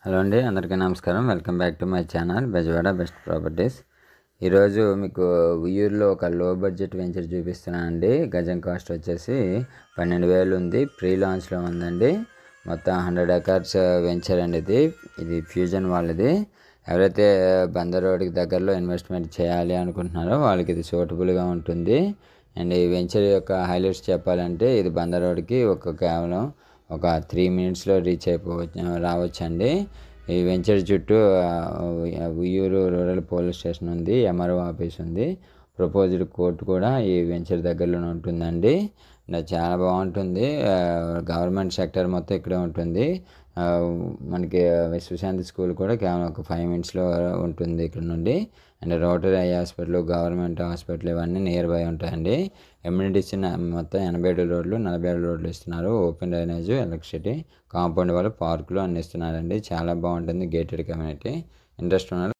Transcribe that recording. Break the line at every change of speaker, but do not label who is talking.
Hello అండి, అందరికీ నమస్కారం. Welcome back to my channel Bezawada best properties. ఈరోజు మీకు ఉయ్యూరులో ఒక లో బడ్జెట్ వెంచర్ చూపిస్తున్నానండి. గజం కాస్ట్ వచ్చేసి 12,000 ఉంది. ప్రీ లాంచ్లో ఉందండి. మొత్తం 100 ఎకర్స్ వెంచర్ అండి. ఇది ఫ్యూజన్ వాళ్ళది. ఎవరైతే బందర్ రోడ్కి దగ్గరలో ఇన్వెస్ట్మెంట్ చేయాలి అనుకుంటున్నారో వాళ్ళకి ఇది సూటబుల్గా ఉంటుంది. అండ్ ఈ వెంచర్ యొక్క హైలైట్స్ చెప్పాలంటే ఇది బందర్ రోడ్కి కేవలం ఒక 3 మినిట్స్లో రీచ్ రావచ్చండి. ఈ వెంచర్ చుట్టూ ఉయ్యూరు రూరల్ పోలీస్ స్టేషన్ ఉంది, ఎంఆర్ఓ ఆఫీస్ ఉంది, ప్రపోజ్డ్ కోర్టు కూడా ఈ వెంచర్ దగ్గరలోనే ఉంటుందండి. చాలా బాగుంటుంది. గవర్నమెంట్ సెక్టర్ మొత్తం ఇక్కడే ఉంటుంది. మనకి విశ్వశాంతి స్కూల్ కూడా కేవలం ఒక 5 మినిట్స్లో ఉంటుంది ఇక్కడ నుండి. And rotary eye hospital, government hospital ఇవన్నీ నియర్ బై ఉంటాయండి. ఎమ్యూనిటీస్ మొత్తం 87 రోడ్లు, 47 రోడ్లు ఇస్తున్నారు. ఓపెన్ డ్రైనేజ్, ఎలక్ట్రిసిటీ, కాంపౌండ్ వాళ్ళు పార్కులు అన్ని ఇస్తున్నారండి. చాలా బాగుంటుంది. Gated community. ఇంట్రెస్ట్ ఉన్న